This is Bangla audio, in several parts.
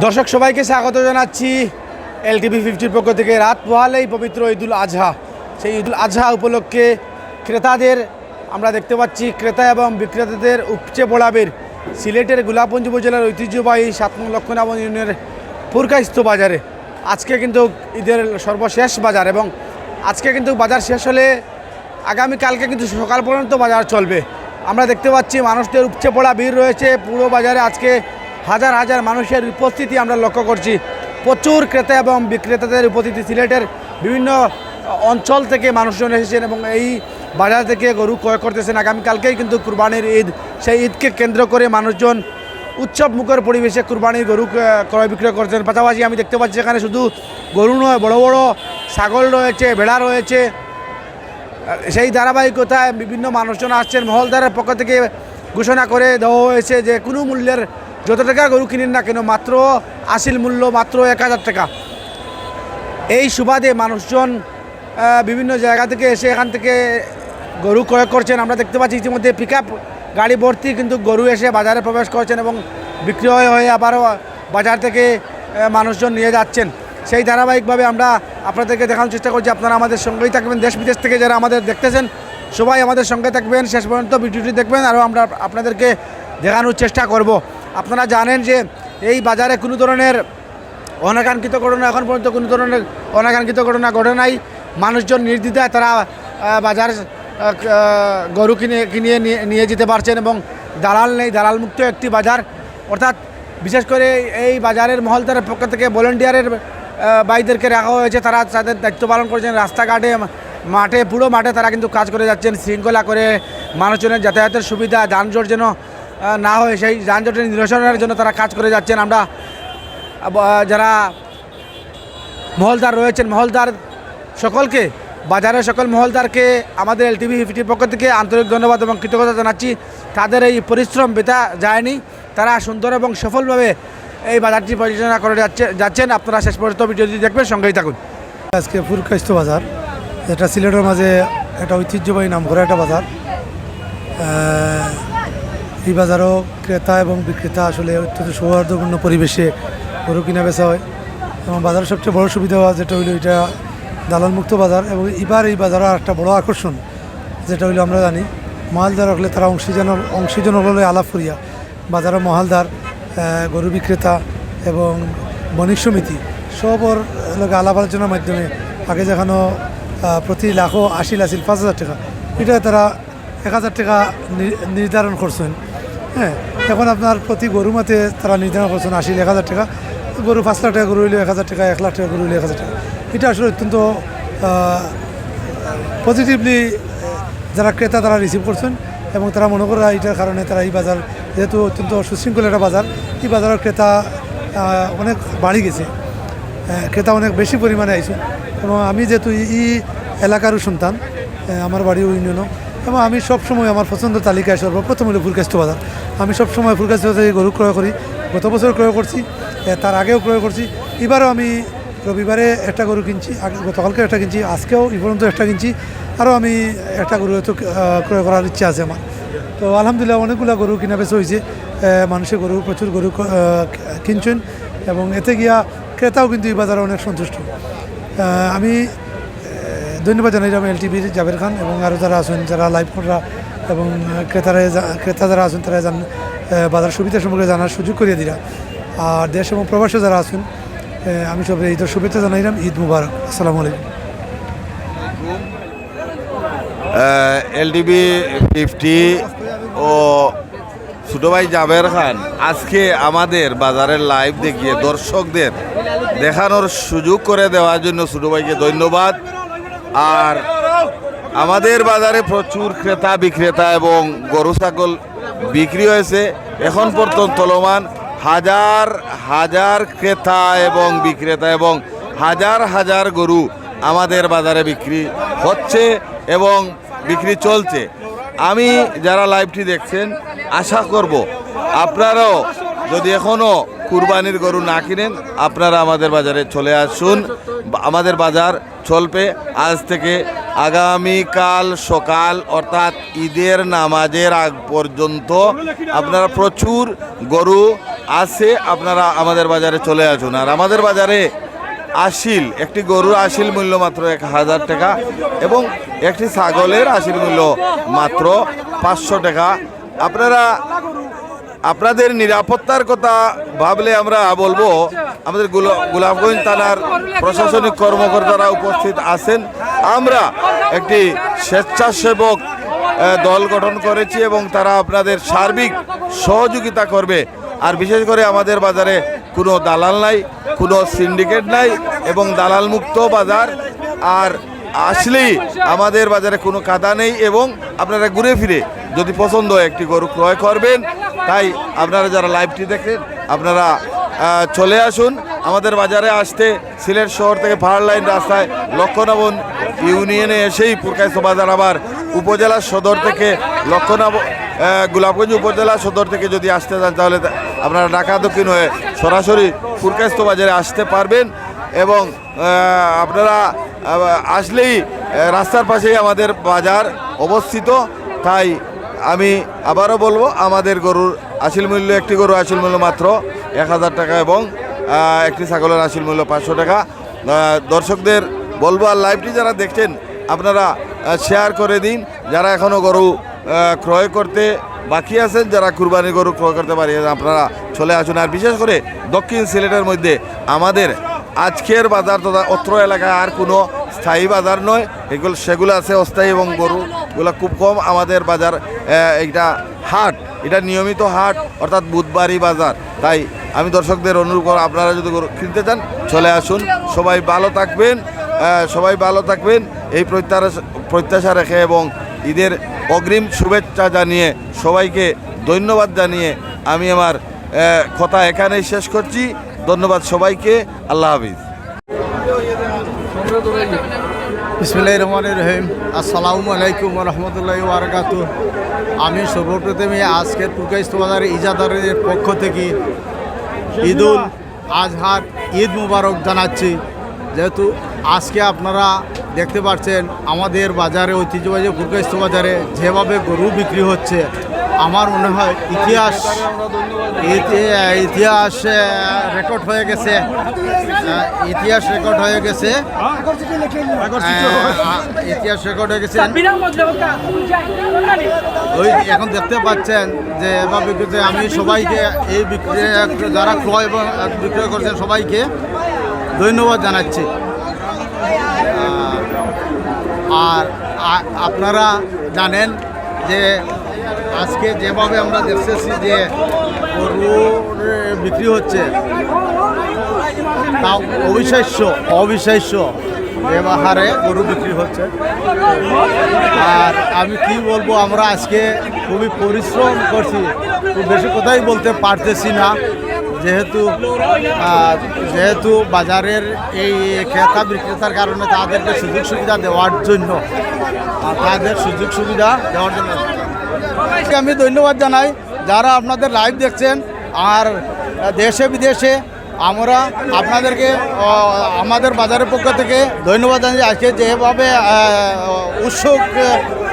দর্শক সবাইকে স্বাগত জানাচ্ছি এলটিভি 50 পক্ষ থেকে। রাত পোহালেই পবিত্র ঈদুল আজহা, সেই ঈদুল আজহা উপলক্ষে ক্রেতাদের আমরা দেখতে পাচ্ছি, ক্রেতা এবং বিক্রেতাদের উপচে পড়া ভিড় সিলেটের গোলাপগঞ্জ উপজেলার ঐতিহ্যবাহী 7 নং লক্ষণাবন ইউনিয়নের পুরকাইস্ত বাজারে। আজকে কিন্তু ঈদের সর্বশেষ বাজার এবং আজকে কিন্তু বাজার শেষ হলে আগামীকালকে কিন্তু সকাল পর্যন্ত বাজার চলবে। আমরা দেখতে পাচ্ছি মানুষদের উপচে পড়া ভিড় রয়েছে পুরো বাজারে। আজকে হাজার হাজার মানুষের উপস্থিতি আমরা লক্ষ্য করছি, প্রচুর ক্রেতা এবং বিক্রেতাদের উপস্থিতি। সিলেটের বিভিন্ন অঞ্চল থেকে মানুষজন এসেছেন এবং এই বাজার থেকে গরু ক্রয় করতেছেন। আগামীকালকেই কিন্তু কুরবানির ঈদ, সেই ঈদকে কেন্দ্র করে মানুষজন উৎসব মুখর পরিবেশে কুরবানির গরু ক্রয় বিক্রয় করছেন। পাশাপাশি আমি দেখতে পাচ্ছি এখানে শুধু গরু নয়, বড় বড় ছাগল রয়েছে, ভেড়া রয়েছে। সেই ধারাবাহিকতায় বিভিন্ন মানুষজন আসছেন। মহলদারের পক্ষ থেকে ঘোষণা করে দেওয়া হয়েছে যে কোনো মূল্যের যত টাকা গরু কিনেন না কেন, মাত্র আসল মূল্য মাত্র 1000 টাকা। এই সুবাদে মানুষজন বিভিন্ন জায়গা থেকে এসে এখান থেকে গরু ক্রয় করছেন। আমরা দেখতে পাচ্ছি ইতিমধ্যে পিকআপ গাড়ি ভর্তি কিন্তু গরু এসে বাজারে প্রবেশ করছেন এবং বিক্রয় হয়ে আবারও বাজার থেকে মানুষজন নিয়ে যাচ্ছেন। সেই ধারাবাহিকভাবে আমরা আপনাদেরকে দেখানোর চেষ্টা করছি। আপনারা আমাদের সঙ্গেই থাকবেন। দেশ বিদেশ থেকে যারা আমাদের দেখতেছেন সবাই আমাদের সঙ্গে থাকবেন, শেষ পর্যন্ত ভিডিওটি দেখবেন, আরও আমরা আপনাদেরকে দেখানোর চেষ্টা করব। আপনারা জানেন যে এই বাজারে কোনো ধরনের অনাকাঙ্ক্ষিত ঘটনা, এখন পর্যন্ত কোনো ধরনের অনাকাঙ্ক্ষিত ঘটনা ঘটে নাই। মানুষজন নির্দ্বিধায় তারা বাজার গরু কিনিয়ে নিয়ে যেতে পারছেন এবং দালাল নেই, দালাল মুক্ত একটি বাজার। অর্থাৎ বিশেষ করে এই বাজারের মহলদারের পক্ষ থেকে ভলেন্টিয়ারের ভাইদেরকে রাখা হয়েছে। তারা তাদের দায়িত্ব পালন করছেন রাস্তাঘাটে, মাঠে, পুরো মাঠে তারা কিন্তু কাজ করে যাচ্ছেন শৃঙ্খলা করে। মানুষজনের যাতায়াতের সুবিধা, যানজট যেন না হয় সেই যানজটের নিরসনের জন্য তারা কাজ করে যাচ্ছেন। আমরা যারা মহলদার রয়েছেন, মহলদার সকলকে, বাজারের সকল মহলদারকে আমাদের এলটিভি 50 পক্ষ থেকে আন্তরিক ধন্যবাদ এবং কৃতজ্ঞতা জানাচ্ছি। তাদের এই পরিশ্রম বৃথা যায়নি, তারা সুন্দর এবং সফলভাবে এই বাজারটি পরিচালনা করে যাচ্ছেন। আপনারা শেষ পর্যন্ত ভিডিওটি দেখবেন, সঙ্গেই থাকুন। আজকে পুরকাইস্ত বাজার, যেটা সিলেটের মাঝে একটা ঐতিহ্যবাহী নাম করা একটা বাজার। এই বাজারও ক্রেতা এবং বিক্রেতা আসলে অত্যন্ত সৌহার্দ্যপূর্ণ পরিবেশে গরু কিনা বেচা হয় এবং বাজারের সবচেয়ে বড় সুবিধা যেটা হইলো এটা দালাল মুক্ত বাজার। এবং এবার এই বাজারের একটা বড় আকর্ষণ যেটা হইলো আমরা জানি মহালদার হলে তারা অংশীজন হলে আলাপ করিয়া বাজারের মহালদার, গরু বিক্রেতা এবং বণিক সমিতি সবর লোক আলাপ আলোচনার মাধ্যমে আগে যেখানে প্রতি লাখও 80 আছিল 5000 টাকা, এটা তারা 1000 টাকা নির্ধারণ করছেন। হ্যাঁ, এখন আপনার প্রতি গরু মাতে তারা নির্ধারণ করছেন 10,000 টাকা। গরু 5 লাখ টাকা গরু হইলে 1000 টাকা, 1 লাখ টাকা গরু হইলে 1000 টাকা। এটা আসলে অত্যন্ত পজিটিভলি যারা ক্রেতা তারা রিসিভ করছেন এবং তারা মনে করা এটার কারণে তারা এই বাজার যেহেতু অত্যন্ত সুশৃঙ্খল একটা বাজার, এই বাজারের ক্রেতা অনেক বাড়ি গেছে, ক্রেতা অনেক বেশি পরিমাণে আইছে। এবং আমি যেহেতু এই এলাকারও সন্তান, আমার বাড়ি ইউনিয়নও, এবং আমি সবসময় আমার পছন্দের তালিকায় সর্বপ্রথম হলো পুরকাইস্ত বাজার। আমি সবসময় পুরকাইস্ত বাজারে গরু ক্রয় করি। গত বছর ক্রয় করছি, তার আগেও ক্রয় করছি। এবারও আমি রবিবারে একটা গরু কিনছি, গতকালকে একটা কিনছি, আজকেও এই পর্যন্ত একটা কিনছি। আরও আমি একটা গরু হয়তো ক্রয় করার ইচ্ছা আছে আমার। তো আলহামদুলিল্লাহ অনেকগুলো গরু কিনা বেচা হয়েছে। মানুষের গরু প্রচুর গরু কিনছেন এবং এতে গিয়া ক্রেতাও কিন্তু এই বাজারে অনেক সন্তুষ্ট। আমি ধন্যবাদ জানাইলাম এলটিভির জাবের খান এবং আরও যারা আছেন, যারা লাইভ করা এবং ক্রেতা যারা আছেন তারা বাজার সুবিধা সম্পর্কে জানার সুযোগ করিয়ে দিলা। আর দেশ এবং প্রবাসে যারা আছেন আমি সব ঈদের শুভেচ্ছা জানাইলাম। ঈদ মুবারক। আসসালামু আলাইকুম। এলটিভি 50 ও ছোটো ভাই জাবের খান আজকে আমাদের বাজারের লাইভ দেখিয়ে দর্শকদের দেখানোর সুযোগ করে দেওয়ার জন্য ছোটো ভাইকে ধন্যবাদ। আর আমাদের বাজারে প্রচুর ক্রেতা বিক্রেতা এবং গরু ছাগল বিক্রি হয়েছে। এখন পর্যন্ত চলমান হাজার হাজার ক্রেতা এবং বিক্রেতা এবং হাজার হাজার গরু আমাদের বাজারে বিক্রি হচ্ছে এবং বিক্রি চলছে। আমি যারা লাইভটি দেখছেন আশা করব আপনারাও যদি এখনও কুরবানির গরু না কিনেন আপনারা আমাদের বাজারে চলে আসুন। আমাদের বাজার চলবে আজ থেকে আগামীকাল সকাল অর্থাৎ ঈদের নামাজের আগ পর্যন্ত। আপনারা প্রচুর গরু আছে আপনারা আমাদের বাজারে চলে আসুন। আর আমাদের বাজারে আশিল, একটি গরুর আশিল মূল্য মাত্র 1000 টাকা এবং একটি ছাগলের আশিল মূল্য মাত্র 500 টাকা। আপনারা আপনাদের নিরাপত্তার কথা ভাবলে আমরা বলবো আমাদের গোলাপগঞ্জ থানার প্রশাসনিক কর্মকর্তারা উপস্থিত আছেন। আমরা একটি স্বেচ্ছাসেবক দল গঠন করেছি এবং তারা আপনাদের সার্বিক সহযোগিতা করবে। আর বিশেষ করে আমাদের বাজারে কোনো দালাল নাই, কোনো সিন্ডিকেট নাই এবং দালাল মুক্ত বাজার। আর আসলেই আমাদের বাজারে কোনো কাদা নেই এবং আপনারা ঘুরে ফিরে যদি পছন্দ হয় একটি গরু ক্রয় করবেন। তাই আপনারা যারা লাইভটি দেখেন আপনারা চলে আসুন আমাদের বাজারে। আসতে সিলেট শহর থেকে পাহাড় লাইন রাস্তায় লক্ষ্যনবন ইউনিয়নে এসেই পুরকাইস্ত বাজার, আবার উপজেলা সদর থেকে গোলাপগঞ্জ উপজেলা সদর থেকে যদি আসতে চান তাহলে আপনারা ঢাকা দক্ষিণ হয়ে সরাসরি পুরকাইস্ত বাজারে আসতে পারবেন। এবং আপনারা আসলেই রাস্তার পাশেই আমাদের বাজার অবস্থিত। তাই আমি আবারও বলবো আমাদের গরুর আশিল মূল্য, একটি গরু আশিল মূল্য মাত্র 1000 টাকা এবং একটি ছাগলের আশিল মূল্য 500 টাকা। দর্শকদের বলবো আর লাইভটি যারা দেখছেন আপনারা শেয়ার করে দিন। যারা এখনও গরু ক্রয় করতে বাকি আছেন, যারা কুরবানি গরু ক্রয় করতে পারি আপনারা চলে আসুন। আর বিশেষ করে দক্ষিণ সিলেটের মধ্যে আমাদের আজকের বাজার তথা অত্র এলাকায় আর কোনো স্থায়ী বাজার নয়, সেগুলো আছে অস্থায়ী এবং গরুগুলো খুব কম। আমাদের বাজার এটা হাট, এটা নিয়মিত হাট অর্থাৎ বুধবারই বাজার। তাই আমি দর্শকদের অনুরোধ করব আপনারা যদি গরু কিনতে চান চলে আসুন। সবাই ভালো থাকবেন এই প্রত্যাশা রেখে এবং ঈদের অগ্রিম শুভেচ্ছা জানিয়ে সবাইকে ধন্যবাদ জানিয়ে আমি আমার কথা এখানেই শেষ করছি। ধন্যবাদ সবাইকে, আল্লাহ হাফিজ। বিসমিল্লাহির রহমানির রহিম। আসসালামু আলাইকুম ওয়া রাহমাতুল্লাহি ওয়া বারাকাতুহু। আমি সর্বপ্রথমে আজকের পুরকাইস্ত বাজার ইজাদারের পক্ষ থেকে ঈদুল আজহার ঈদ মুবারক জানাচ্ছি। যেহেতু আজকে আপনারা দেখতে পাচ্ছেন আমাদের বাজারে, ঐতিহ্যবাহী পুরকাইস্ত বাজারে যেভাবে গরু বিক্রি হচ্ছে, আমার মনে হয় ইতিহাস রেকর্ড হয়ে গেছে। ইতিহাস রেকর্ড হয়ে গেছে। ওই এখন দেখতে পাচ্ছেন যে এভাবে আমি সবাইকে এই যারা ক্রয় এবং বিক্রয় করছেন সবাইকে ধন্যবাদ জানাচ্ছি। আর আপনারা জানেন যে আজকে যেভাবে আমরা দেখতেছি যে গরু বিক্রি হচ্ছে তা অবিশ্বাস্য ব্যবহারে গরু বিক্রি হচ্ছে। আর আমি কি বলবো, আমরা আজকে খুবই পরিশ্রম করছি, খুব বেশি কথাই বলতে পারতেছি না, যেহেতু বাজারের এই ক্রেতা বিক্রেতার কারণে তাদেরকে সুযোগ সুবিধা দেওয়ার জন্য আমি ধন্যবাদ জানাই যারা আপনাদের লাইভ দেখছেন। আর দেশে বিদেশে আমরা আপনাদেরকে আমাদের বাজারের পক্ষ থেকে ধন্যবাদ জানাই। আজকে যেভাবে উৎসুক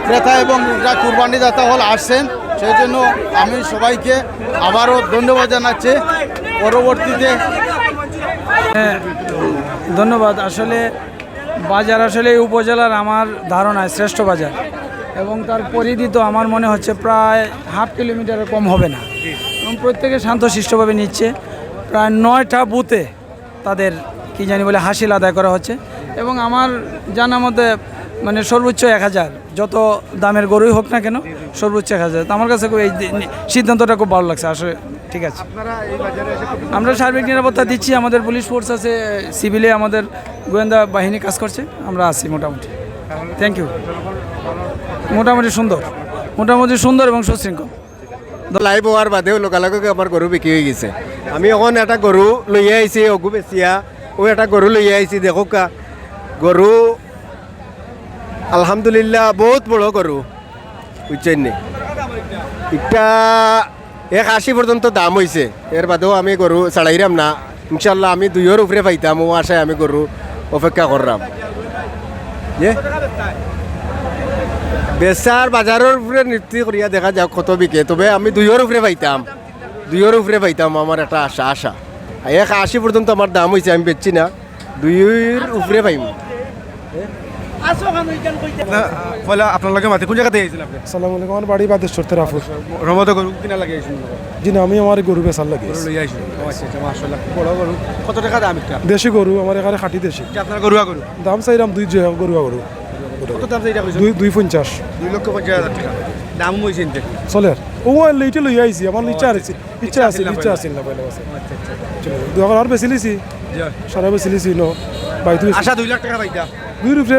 ক্রেতা এবং কুরবানি দাতা হল আসছেন, সেই জন্য আমি সবাইকে আবারও ধন্যবাদ জানাচ্ছি। পরবর্তীতে ধন্যবাদ। আসলে বাজার আসলে এই উপজেলার আমার ধারণায় শ্রেষ্ঠ বাজার এবং তার পরিধি তো আমার মনে হচ্ছে প্রায় 1/2 কিলোমিটারের কম হবে না এবং প্রত্যেকে শান্তশিষ্টভাবে নিচ্ছে। প্রায় 9টা বুথে তাদের কি জানি বলে হাসিল আদায় করা হচ্ছে এবং আমার জানা মতে মানে সর্বোচ্চ 1000, যত দামের গরুই হোক না কেন সর্বোচ্চ 1000। তো আমার কাছে এই সিদ্ধান্তটা খুব ভালো লাগছে আসলে। ঠিক আছে, আমরা সার্বিক নিরাপত্তা দিচ্ছি, আমাদের পুলিশ ফোর্স আছে, সিভিলে আমাদের গোয়েন্দা বাহিনী কাজ করছে, আমরা আছি মোটামুটি। Thank you. মোটামুটি সুন্দর এবং সুশৃঙ্খল। লাইভ হওয়ার বাদেও লগালগে আমার গরু বিক্রি হয়ে গেছে। আমি এখন একটা গরু লইয়া আইছি, অগু বেচিয়া ও একটা গরু লইয়া আইছি। দেখো গরু আলহামদুলিল্লাহ বহুত বড় গরু, বুঝছেন নি? এটা 180 পর্যন্ত দাম হয়েছে। এর বাদেও আমি গরু ছাড়াইরাম না, ইনশাল্লাহ আমি 2 উপরে পাইতাম। ও আশায় আমি গরু অপেক্ষা করলাম। বেচার বাজারের উপরে নৃত্য করিয়া দেখা যাক কত বিকে, তবে আমি 2 উপরে পাইতাম দুইয়ের উপরে পাইতাম আমার একটা আশা 1.80 পর্যন্ত আমার দাম হয়েছে, আমি বেচছি না, 2-এর উপরে পাইম। পয়লা আপনার লাগে মাতি কোন জায়গাতে আইছিল আপনি? আসসালামু আলাইকুম, আমার বাড়ি বাদেশ্বর তেরাফুর। রমত গরু কিনা লাগে আইছিল? জি না, আমি আমার গরু বেচার লাগে। গরু লই আইছিল। আচ্ছা আচ্ছা, মাশাআল্লাহ, বড় গরু। কত টাকা দাম এটা? দেশি গরু আমার এখানে খাঁটি দেশি। এটা আপনার গরুয়া গরু? দাম চাইলাম 2 গরুয়া গরু, কত দাম চাইটা কইছেন? 2.50। 2,50,000 টাকা দাম হইছে ইনতে। চলে ও লইটে লই আইছি, আমার ইচ্ছা আছে না পয়লা আছে। আচ্ছা আচ্ছা। চলো 2 আর বেশি লিছি, সারা বেশি লিছি নো বাই তুই আশা 2 লাখ টাকা পাইতা। 2 রুপে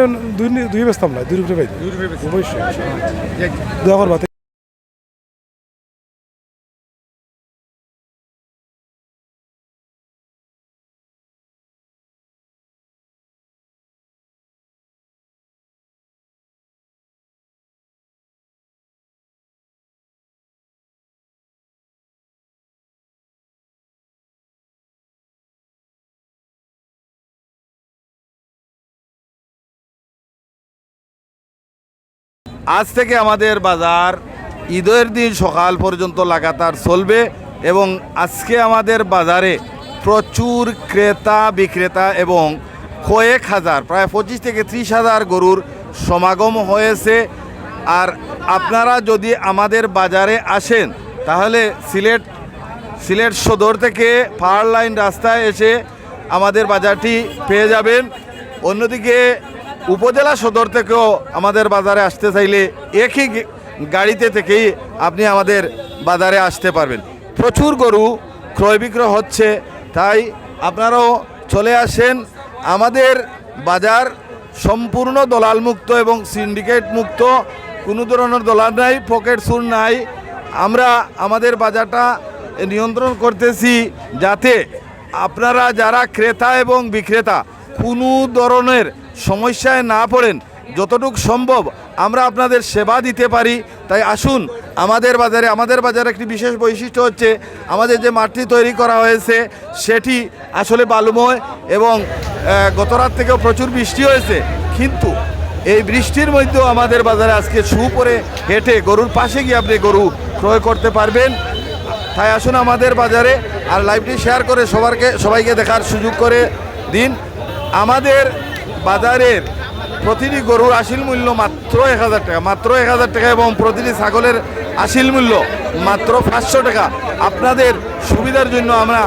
2 বেচতাম না, 2 রুপে পাই 2 রুপে বেশি। অবশ্যই যাক। 2 করবা। আজ থেকে আমাদের বাজার ঈদের দিন সকাল পর্যন্ত লাগাতার চলবে এবং আজকে আমাদের বাজারে প্রচুর ক্রেতা বিক্রেতা এবং কয়েক হাজার, প্রায় 25 থেকে 30 হাজার গরুর সমাগম হয়েছে। আর আপনারা যদি আমাদের বাজারে আসেন তাহলে সিলেট সদর থেকে পাহাড় লাইন রাস্তায় এসে আমাদের বাজারটি পেয়ে যাবেন। অন্যদিকে উপজেলা সদর থেকেও আমাদের বাজারে আসতে চাইলে একই গাড়িতে থেকেই আপনি আমাদের বাজারে আসতে পারবেন। প্রচুর গরু ক্রয় বিক্রয় হচ্ছে, তাই আপনারাও চলে আসেন। আমাদের বাজার সম্পূর্ণ দলাল মুক্ত এবং সিন্ডিকেট মুক্ত, কোনো ধরনের দলাল নাই, পকেট চুর নাই। আমরা আমাদের বাজারটা নিয়ন্ত্রণ করতেছি যাতে আপনারা যারা ক্রেতা এবং বিক্রেতা কোনো ধরনের সমস্যায় না পড়েন, যতটুকু সম্ভব আমরা আপনাদের সেবা দিতে পারি। তাই আসুন আমাদের বাজারে একটি বিশেষ বৈশিষ্ট্য হচ্ছে আমাদের যে মাঠটি তৈরি করা হয়েছে সেটি আসলে বালুময় এবং গত রাত থেকেও প্রচুর বৃষ্টি হয়েছে, কিন্তু এই বৃষ্টির মধ্যেও আমাদের বাজারে আজকে শু পরে হেঁটে গরুর পাশে গিয়ে আপনি গরু ক্রয় করতে পারবেন। তাই আসুন আমাদের বাজারে, আর লাইভটি শেয়ার করে সবাইকে দেখার সুযোগ করে দিন। আমাদের বাজারের প্রতিটি গরুর আসিল মূল্য মাত্র 1,000 টাকা এবং প্রতিটি ছাগলের আসিল মূল্য মাত্র 500 টাকা। আপনাদের সুবিধার জন্য আমরা